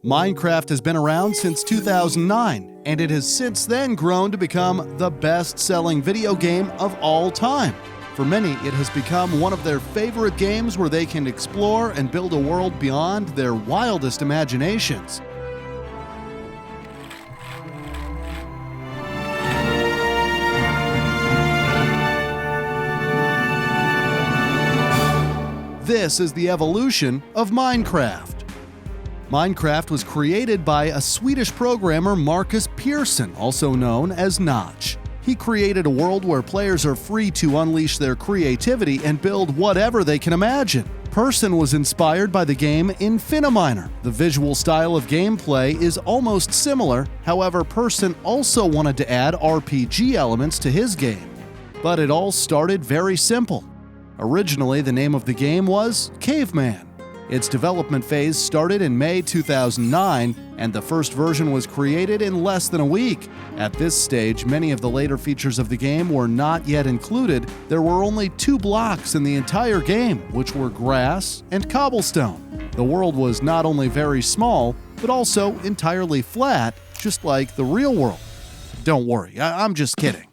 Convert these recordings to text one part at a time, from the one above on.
Minecraft has been around since 2009, and it has since then grown to become the best-selling video game of all time. For many, it has become one of their favorite games where they can explore and build a world beyond their wildest imaginations. This is the evolution of Minecraft. Minecraft was created by a Swedish programmer, Marcus Persson, also known as Notch. He created a world where players are free to unleash their creativity and build whatever they can imagine. Persson was inspired by the game Infdev. The visual style of gameplay is almost similar, however, Persson also wanted to add RPG elements to his game. But it all started very simple. Originally, the name of the game was Caveman. Its development phase started in May 2009, and the first version was created in less than a week. At this stage, many of the later features of the game were not yet included. There were only 2 blocks in the entire game, which were grass and cobblestone. The world was not only very small, but also entirely flat, just like the real world. Don't worry, I'm just kidding.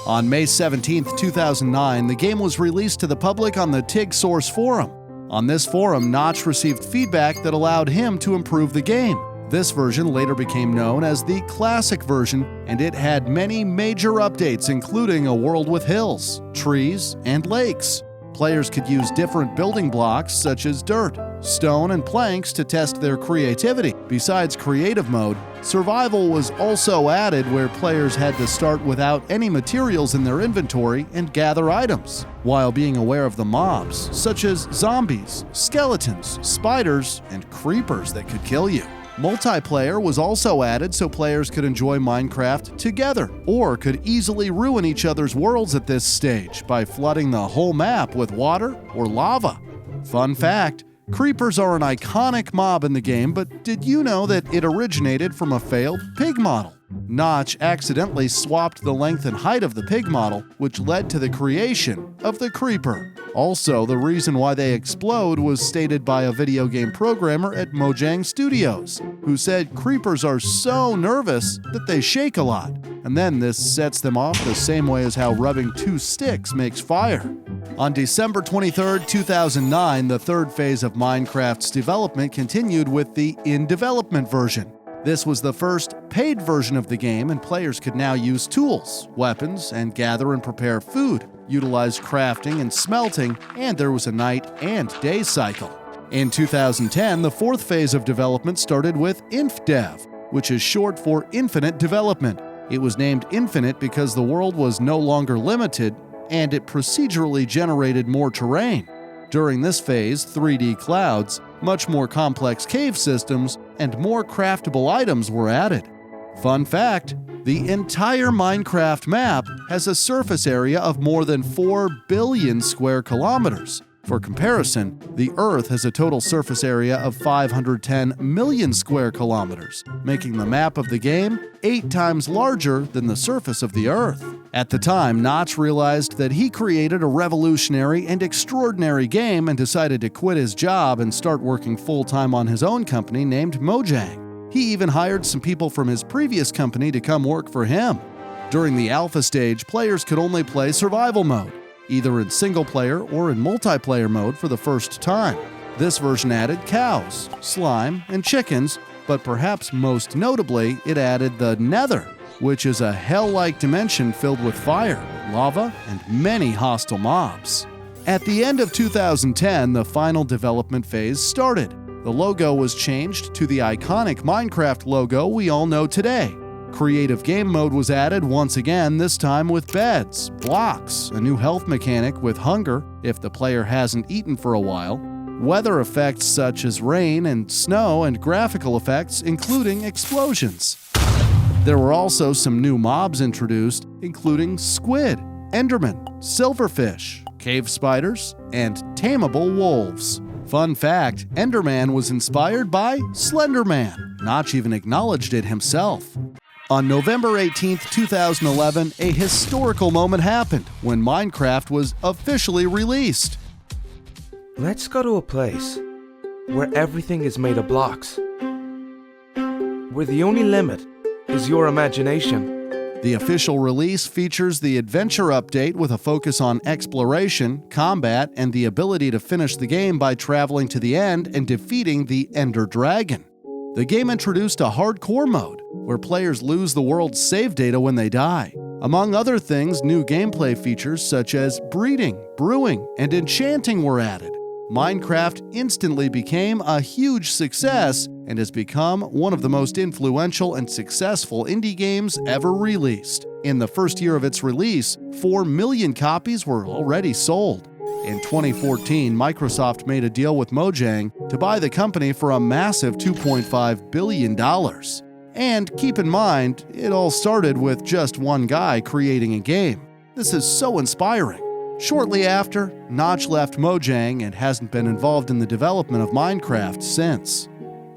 On May 17, 2009, the game was released to the public on the TIG Source forum. On this forum, Notch received feedback that allowed him to improve the game. This version later became known as the Classic version, and it had many major updates, including a world with hills, trees, and lakes. Players could use different building blocks such as dirt, stone, and planks to test their creativity. Besides creative mode, survival was also added, where players had to start without any materials in their inventory and gather items, while being aware of the mobs, such as zombies, skeletons, spiders, and creepers that could kill you. Multiplayer was also added so players could enjoy Minecraft together, or could easily ruin each other's worlds at this stage by flooding the whole map with water or lava. Fun fact, creepers are an iconic mob in the game, but did you know that it originated from a failed pig model? Notch accidentally swapped the length and height of the pig model, which led to the creation of the creeper. Also, the reason why they explode was stated by a video game programmer at Mojang Studios, who said creepers are so nervous that they shake a lot, and then this sets them off the same way as how rubbing 2 sticks makes fire. On December 23, 2009, the third phase of Minecraft's development continued with the in development version. This was the first paid version of the game, and players could now use tools, weapons, and gather and prepare food, utilize crafting and smelting, and there was a night and day cycle. In 2010, the fourth phase of development started with Infdev, which is short for Infinite Development. It was named Infinite because the world was no longer limited, and it procedurally generated more terrain. During this phase, 3D clouds, much more complex cave systems, and more craftable items were added. Fun fact, the entire Minecraft map has a surface area of more than 4 billion square kilometers. For comparison, the Earth has a total surface area of 510 million square kilometers, making the map of the game 8 times larger than the surface of the Earth. At the time, Notch realized that he created a revolutionary and extraordinary game and decided to quit his job and start working full-time on his own company named Mojang. He even hired some people from his previous company to come work for him. During the alpha stage, players could only play survival mode, either in single-player or in multiplayer mode for the first time. This version added cows, slime, and chickens, but perhaps most notably, it added the Nether, which is a hell-like dimension filled with fire, lava, and many hostile mobs. At the end of 2010, the final development phase started. The logo was changed to the iconic Minecraft logo we all know today. Creative game mode was added once again, this time with beds, blocks, a new health mechanic with hunger if the player hasn't eaten for a while, weather effects such as rain and snow, and graphical effects including explosions. There were also some new mobs introduced, including squid, enderman, silverfish, cave spiders, and tameable wolves. Fun fact, Enderman was inspired by Slenderman. Notch even acknowledged it himself. On November 18, 2011, a historical moment happened when Minecraft was officially released. Let's go to a place where everything is made of blocks. where the only limit is your imagination. The official release features the Adventure Update with a focus on exploration, combat, and the ability to finish the game by traveling to the end and defeating the Ender Dragon. The game introduced a hardcore mode, where players lose the world's save data when they die. Among other things, new gameplay features such as breeding, brewing, and enchanting were added. Minecraft instantly became a huge success and has become one of the most influential and successful indie games ever released. In the first year of its release, 4 million copies were already sold. In 2014, Microsoft made a deal with Mojang to buy the company for a massive $2.5 billion. And keep in mind, it all started with just one guy creating a game. This is so inspiring. Shortly after, Notch left Mojang and hasn't been involved in the development of Minecraft since.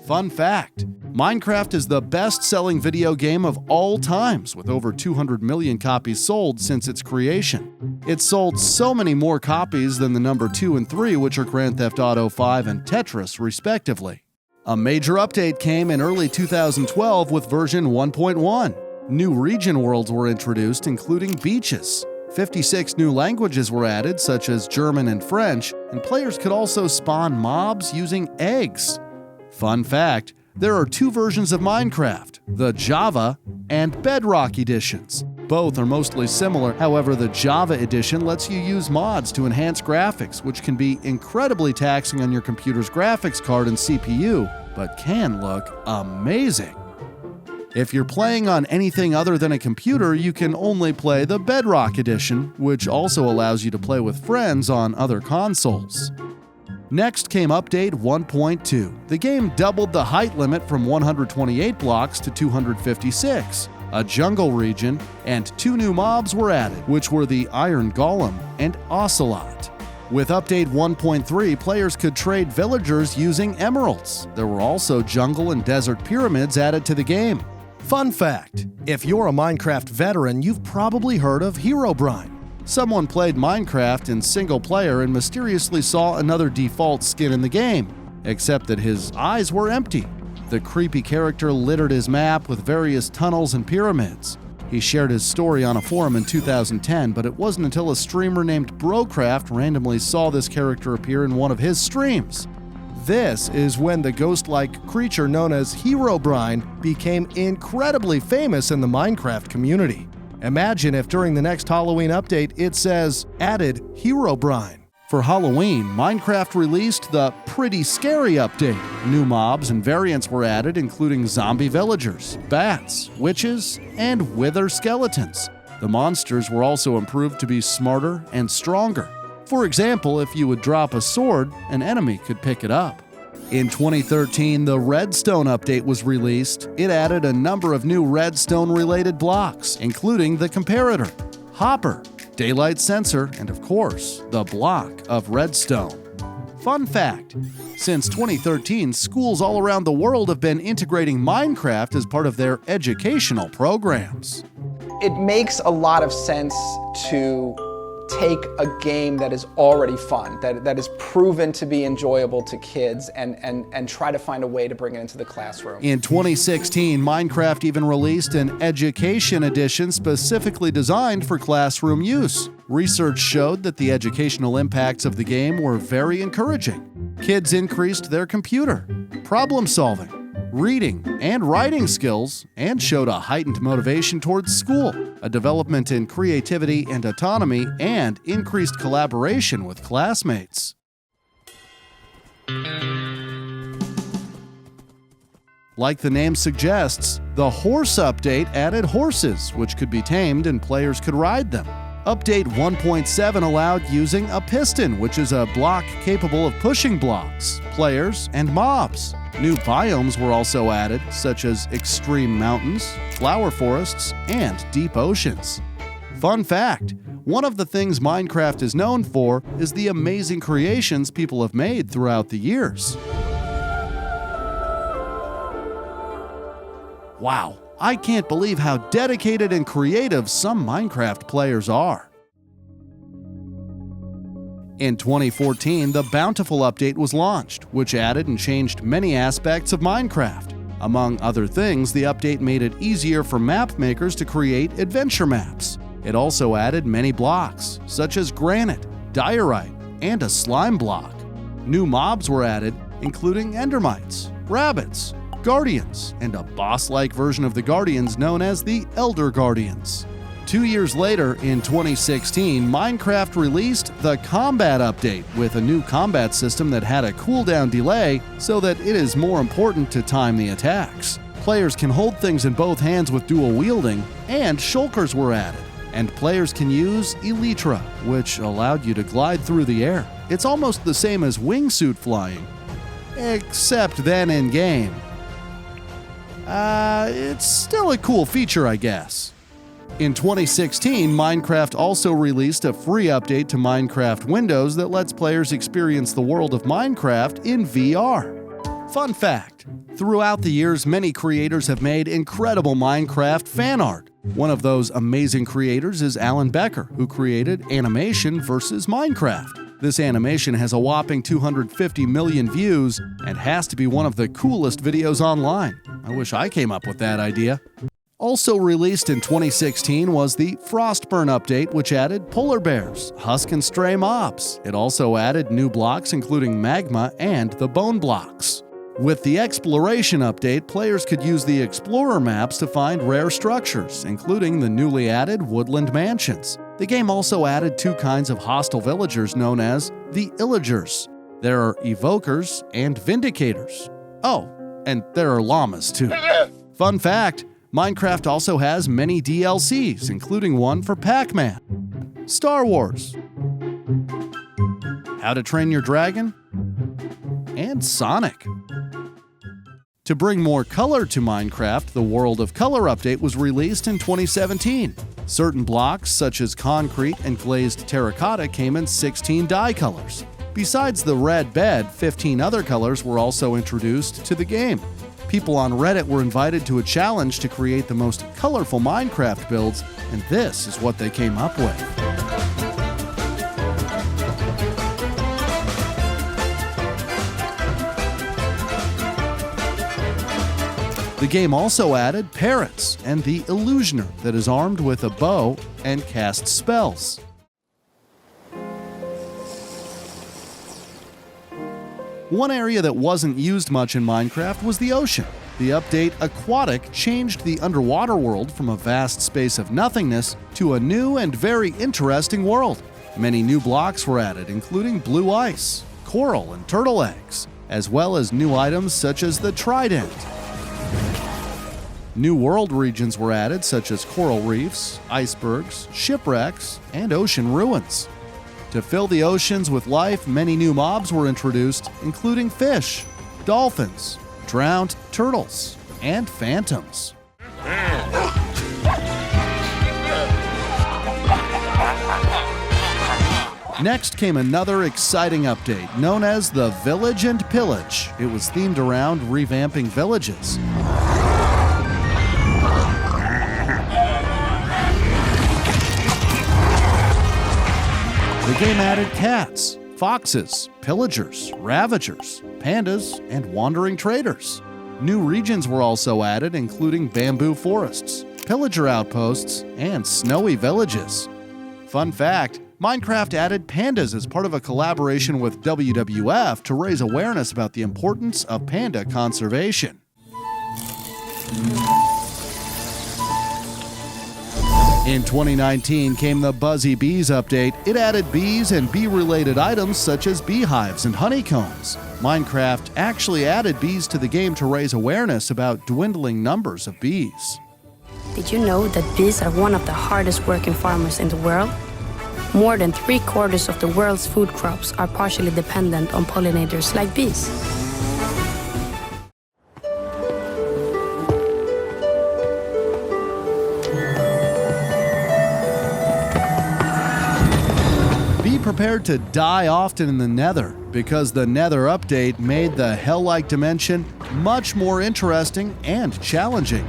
Fun fact: Minecraft is the best-selling video game of all times, with over 200 million copies sold since its creation. It's sold so many more copies than the number 2 and 3, which are Grand Theft Auto 5 and Tetris, respectively. A major update came in early 2012 with version 1.1. New region worlds were introduced, including beaches. 56 new languages were added, such as German and French, and players could also spawn mobs using eggs. Fun fact: there are 2 versions of Minecraft, the Java and Bedrock editions. Both are mostly similar, however, the Java edition lets you use mods to enhance graphics, which can be incredibly taxing on your computer's graphics card and CPU, but can look amazing. If you're playing on anything other than a computer, you can only play the Bedrock edition, which also allows you to play with friends on other consoles. Next came Update 1.2. The game doubled the height limit from 128 blocks to 256. A jungle region, and 2 new mobs were added, which were the Iron Golem and Ocelot. With Update 1.3, players could trade villagers using emeralds. There were also jungle and desert pyramids added to the game. Fun fact: if you're a Minecraft veteran, you've probably heard of Herobrine. Someone played Minecraft in single player and mysteriously saw another default skin in the game, except that his eyes were empty. The creepy character littered his map with various tunnels and pyramids. He shared his story on a forum in 2010, but it wasn't until a streamer named BroCraft randomly saw this character appear in one of his streams. This is when the ghost-like creature known as Herobrine became incredibly famous in the Minecraft community. Imagine if during the next Halloween update it says, "Added Herobrine." For Halloween, Minecraft released the Pretty Scary update. New mobs and variants were added, including zombie villagers, bats, witches, and wither skeletons. The monsters were also improved to be smarter and stronger. For example, if you would drop a sword, an enemy could pick it up. In 2013, the Redstone update was released. It added a number of new Redstone-related blocks, including the Comparator, Hopper, Daylight Sensor, and of course, the block of Redstone. Fun fact: since 2013, schools all around the world have been integrating Minecraft as part of their educational programs. It makes a lot of sense to take a game that is already fun, that is proven to be enjoyable to kids, and try to find a way to bring it into the classroom. In 2016, Minecraft even released an education edition specifically designed for classroom use. Research showed that the educational impacts of the game were very encouraging. Kids increased their computer, problem solving, reading, and writing skills, and showed a heightened motivation towards school, a development in creativity and autonomy, and increased collaboration with classmates. Like the name suggests, the Horse update added horses, which could be tamed and players could ride them. Update 1.7 allowed using a piston, which is a block capable of pushing blocks, players, and mobs. New biomes were also added, such as extreme mountains, flower forests, and deep oceans. Fun fact: one of the things Minecraft is known for is the amazing creations people have made throughout the years. Wow, I can't believe how dedicated and creative some Minecraft players are. In 2014, the Bountiful update was launched, which added and changed many aspects of Minecraft. Among other things, the update made it easier for map makers to create adventure maps. It also added many blocks, such as granite, diorite, and a slime block. New mobs were added, including endermites, rabbits, guardians, and a boss-like version of the guardians known as the Elder Guardians. 2 years later, in 2016, Minecraft released the Combat Update with a new combat system that had a cooldown delay so that it is more important to time the attacks. Players can hold things in both hands with dual wielding, and shulkers were added. And players can use Elytra, which allowed you to glide through the air. It's almost the same as wingsuit flying, except then in-game. It's still a cool feature, I guess. In 2016, Minecraft also released a free update to Minecraft Windows that lets players experience the world of Minecraft in VR. Fun fact: throughout the years, many creators have made incredible Minecraft fan art. One of those amazing creators is Alan Becker, who created Animation vs. Minecraft. This animation has a whopping 250 million views and has to be one of the coolest videos online. I wish I came up with that idea. Also released in 2016 was the Forstburn update, which added polar bears, husk and stray mobs. It also added new blocks including magma and the bone blocks. With the Exploration update, players could use the Explorer maps to find rare structures, including the newly added woodland mansions. The game also added 2 kinds of hostile villagers known as the Illagers. There are Evokers and Vindicators. Oh, and there are llamas too. Fun fact: Minecraft also has many DLCs, including one for Pac-Man, Star Wars, How to Train Your Dragon, and Sonic. To bring more color to Minecraft, the World of Color update was released in 2017. Certain blocks, such as concrete and glazed terracotta, came in 16 dye colors. Besides the red bed, 15 other colors were also introduced to the game. People on Reddit were invited to a challenge to create the most colorful Minecraft builds, and this is what they came up with. The game also added parrots and the illusioner that is armed with a bow and casts spells. One area that wasn't used much in Minecraft was the ocean. The update Aquatic changed the underwater world from a vast space of nothingness to a new and very interesting world. Many new blocks were added, including blue ice, coral, and turtle eggs, as well as new items such as the trident. New world regions were added, such as coral reefs, icebergs, shipwrecks, and ocean ruins. To fill the oceans with life, many new mobs were introduced, including fish, dolphins, drowned turtles, and phantoms. Next came another exciting update known as the Village and Pillage. It was themed around revamping villages. The game added cats, foxes, pillagers, ravagers, pandas, and wandering traders. New regions were also added, including bamboo forests, pillager outposts, and snowy villages. Fun fact: Minecraft added pandas as part of a collaboration with WWF to raise awareness about the importance of panda conservation. In 2019 came the Buzzy Bees update. It added bees and bee-related items such as beehives and honeycombs. Minecraft actually added bees to the game to raise awareness about dwindling numbers of bees. Did you know that bees are one of the hardest working farmers in the world? More than 3/4 of the world's food crops are partially dependent on pollinators like bees. Be prepared to die often in the Nether, because the Nether update made the hell-like dimension much more interesting and challenging.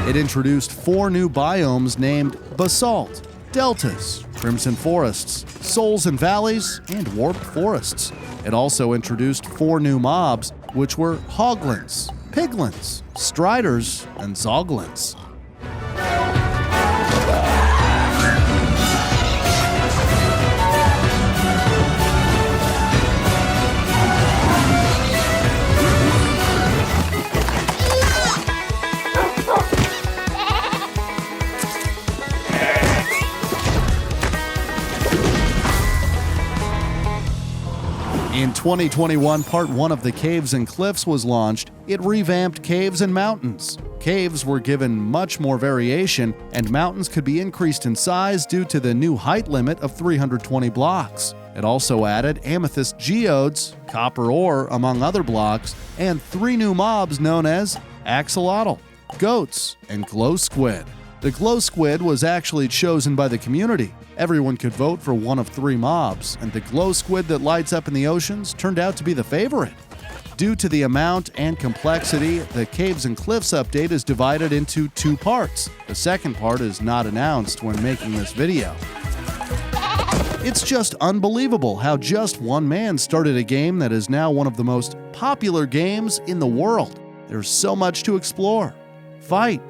It introduced 4 new biomes named Basalt, Deltas, Crimson Forests, Souls and Valleys, and Warped Forests. It also introduced 4 new mobs, which were Hoglins, piglins, striders, and zoglins. In 2021, Part 1 of the Caves and Cliffs was launched. It revamped caves and mountains. Caves were given much more variation, and mountains could be increased in size due to the new height limit of 320 blocks. It also added amethyst geodes, copper ore, among other blocks, and 3 new mobs known as axolotl, goats, and glow squid. The glow squid was actually chosen by the community. Everyone could vote for one of 3 mobs, and the glow squid that lights up in the oceans turned out to be the favorite. Due to the amount and complexity, the Caves and Cliffs update is divided into 2 parts. The second part is not announced when making this video. It's just unbelievable how just one man started a game that is now one of the most popular games in the world. There's so much to explore, fight,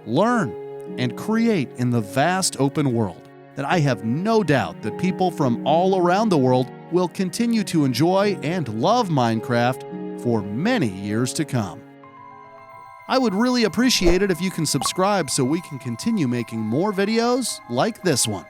learn, and create in the vast open world that I have no doubt that people from all around the world will continue to enjoy and love Minecraft for many years to come. I would really appreciate it if you can subscribe so we can continue making more videos like this one.